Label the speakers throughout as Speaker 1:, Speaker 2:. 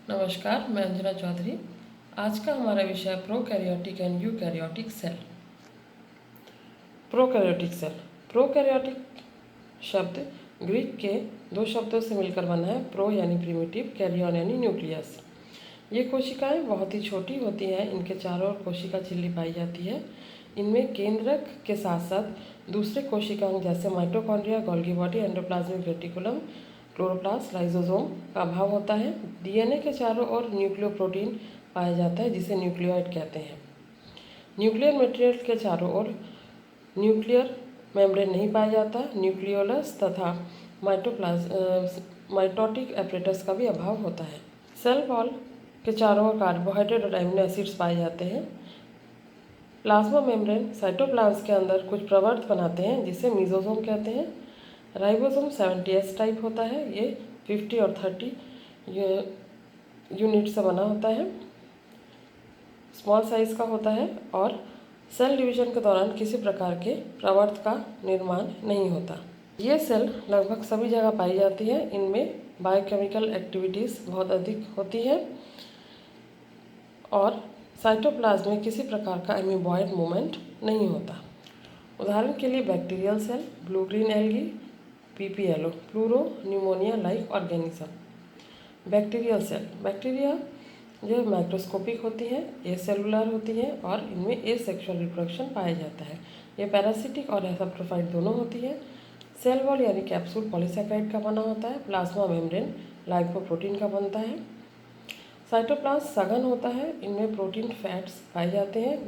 Speaker 1: नमस्कार, मैं अंजना चौधरी। आज का हमारा विषय prokaryotic and eukaryotic cell. Prokaryotic cell. Prokaryotic शब्द ग्रीक के दो शब्दों से मिलकर बना है। प्रो यानी प्रिमिटिव, कैरियन यानी न्यूक्लियस। ये कोशिकाएं बहुत ही छोटी होती हैं। इनके चारों ओर कोशिका झिल्ली पाई जाती है। इनमें केंद्रक के साथ साथ दूसरे कोशिकांग जैसे mitochondria, Golgi body, endoplasmic reticulum, chloroplast, lysosome का अभाव होता है। डीएनए के चारों ओर न्यूक्लियोप्रोटीन पाया जाता है जिसे न्यूक्लियोइड कहते हैं। न्यूक्लियर मटेरियल के चारों ओर न्यूक्लियर मेम्ब्रेन नहीं पाया जाता। न्यूक्लियोलस तथा माइटोटिक एपरेटस का भी अभाव होता है। सेल वॉल के चारों ओर कार्बोहाइड्रेट और अमीनो एसिड्स पाए जाते हैं। प्लाज्मा मेम्ब्रेन साइटोप्लाज्म के अंदर कुछ प्रवर्त बनाते हैं जिसे मीजोसोम कहते हैं। राइबोसोम 70S टाइप होता है। ये 50 और 30 यूनिट से बना होता है, स्मॉल साइज का होता है और सेल डिवीजन के दौरान किसी प्रकार के प्रवर्त का निर्माण नहीं होता। ये सेल लगभग सभी जगह पाई जाती है। इनमें बायोकेमिकल एक्टिविटीज़ बहुत अधिक होती है और साइटोप्लाज्म में किसी प्रकार का एमीबॉयड मूवमेंट नहीं होता। उदाहरण के लिए bacterial cell, blue green algae, PPLO, pleuro pneumonia like organism. Bacterial cell. Bacteria जो माइक्रोस्कोपिक होती है, ए सेलुलर होती है और इनमें ए सेक्सुअल रिप्रोडक्शन पाया जाता है। ये पैरासिटिक और एसेप्टोफाइट दोनों होती है। सेल वॉल यानी कैप्सूल पॉलीसैकेराइड का बना होता है। प्लाज्मा मेम्ब्रेन लाइपोप्रोटीन का बनता है। साइटोप्लाज्म सघन होता है। इनमें प्रोटीन फैट्स पाए जाते हैं।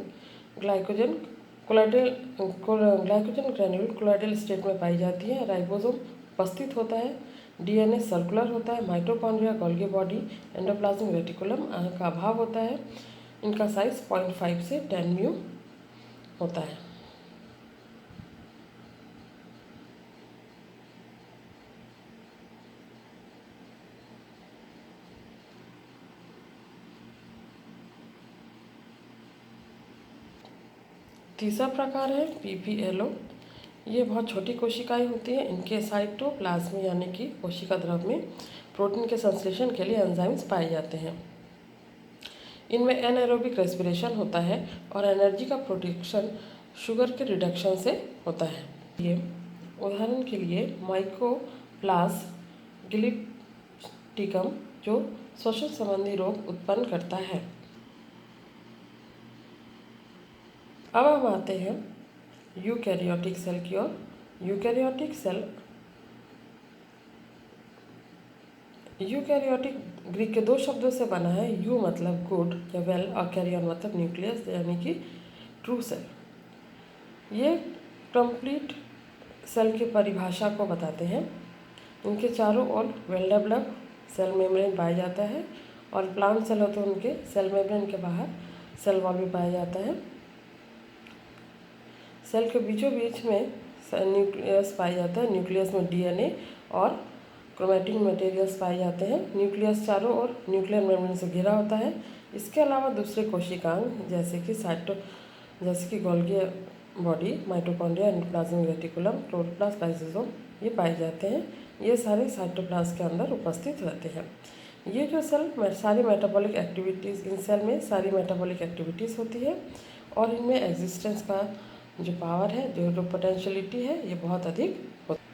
Speaker 1: ग्लाइकोजन ग्रैन्यूल कोलाइडल स्टेट में पाई जाती है। राइबोसोम उपस्थित होता है। डीएनए सर्कुलर होता है। Mitochondria, Golgi body, endoplasmic reticulum का अभाव होता है। इनका साइज 0.5 से 10 म्यू होता है। तीसरा प्रकार है पीपीएलओ। ये बहुत छोटी कोशिकाएं होती हैं। इनके साइटोप्लाज्म यानी कि कोशिका द्रव में प्रोटीन के संश्लेषण के लिए एंजाइम्स पाए जाते हैं। इनमें एनाएरोबिक रेस्पिरेशन होता है और एनर्जी का प्रोडक्शन शुगर के रिडक्शन से होता है। ये उदाहरण के लिए माइकोप्लास गिलिप्टिकम जो श्वसन संबंधी रोग उत्पन्न करता है। अब हम आते हैं यूकैरियोटिक सेल की ओर। यूकैरियोटिक ग्रीक के दो शब्दों से बना है। यू मतलब गुड या वेल और कैरियन मतलब न्यूक्लियस यानी कि ट्रू सेल। ये कंप्लीट सेल की परिभाषा को बताते हैं। इनके चारों ओर वेल डेवलप सेल मेम्ब्रेन पाया जाता है और प्लांट सेल होते हैं उनके सेल मेम्ब्रेन के बाहर सेल वॉल भी पाया जाता है। सेल के बीचों बीच में न्यूक्लियस पाया जाता है। न्यूक्लियस में डीएनए और क्रोमैटिक मटेरियल्स पाए जाते हैं। न्यूक्लियस चारों ओर न्यूक्लियर मेम्ब्रेन से घिरा होता है। इसके अलावा दूसरे कोशिकांग जैसे कि Golgi body, mitochondria, endoplasmic reticulum, chloroplast, lysosome ये पाए जाते हैं। ये सारे साइटोप्लाज्म के अंदर उपस्थित रहते हैं। ये जो सेल सारी मेटाबॉलिक एक्टिविटीज़, इन सेल में सारी मेटाबॉलिक एक्टिविटीज़ होती है और इनमें एग्जिस्टेंस का जो पावर है, जो पोटेंशियलिटी है, ये बहुत अधिक होती है।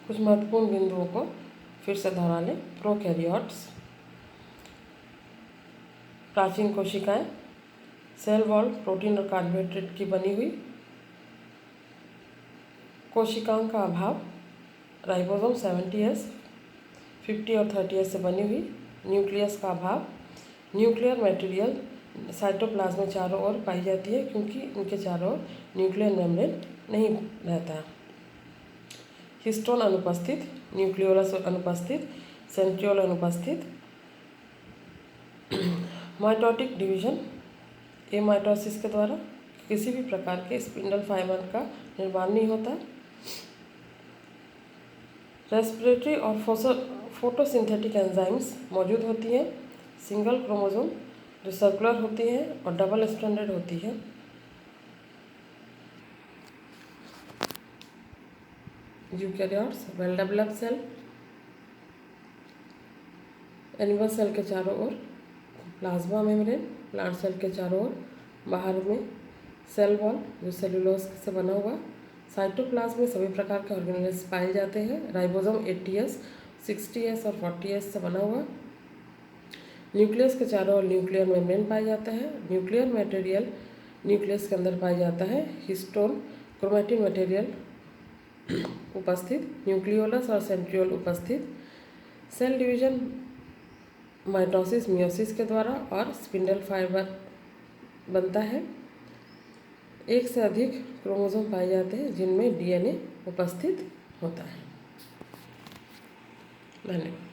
Speaker 1: कुछ महत्वपूर्ण बिंदुओं को फिर से दोहरा लें। प्रोकैरियोट्स, प्राचीन कोशिकाएं, सेल वॉल प्रोटीन और कार्बोहाइड्रेट की बनी हुई, कोशिकाओं का अभाव, राइबोसोम 70S 50 और 30S से बनी हुई, न्यूक्लियस का अभाव, न्यूक्लियर मटेरियल साइटोप्लाज्म में चारों ओर पाई जाती है क्योंकि इनके चारों ओर न्यूक्लियर मेम्ब्रेन नहीं रहता। हिस्टोन अनुपस्थित, न्यूक्लियोलस अनुपस्थित, सेंट्रियोल अनुपस्थित। माइटोटिक डिवीजन, एमाइटोसिस के द्वारा किसी भी प्रकार के स्पिंडल फाइबर का निर्माण नहीं होता। रेस्पिरेटरी और फोटोसिंथेटिक एंजाइम्स मौजूद होती हैं। सिंगल क्रोमोसोम जो सर्कुलर होती हैं और डबल स्ट्रैंडेड होती है। Eukaryotes well developed cell, animal cell के चारों ओर प्लाज्मा मेम्ब्रेन, प्लांट सेल के चारों ओर बाहर में सेल वॉल जो सेलुलोज से बना हुआ। साइटोप्लाज्म में सभी प्रकार के ऑर्गेनेल्स पाए जाते हैं। राइबोसोम 80S, 60S और 40S से बना हुआ। न्यूक्लियस के चारों ओर न्यूक्लियर मेम्ब्रेन पाया जाता है। न्यूक्लियर मटेरियल न्यूक्लियस के अंदर पाया जाता है। हिस्टोन क्रोमैटिन मटेरियल उपस्थित, न्यूक्लियोलस और सेंट्रियोल उपस्थित। सेल डिवीजन माइटोसिस मियोसिस के द्वारा और स्पिंडल फाइबर बनता है। एक से अधिक क्रोमोसोम पाए जाते हैं जिनमें DNA उपस्थित होता है। धन्यवाद।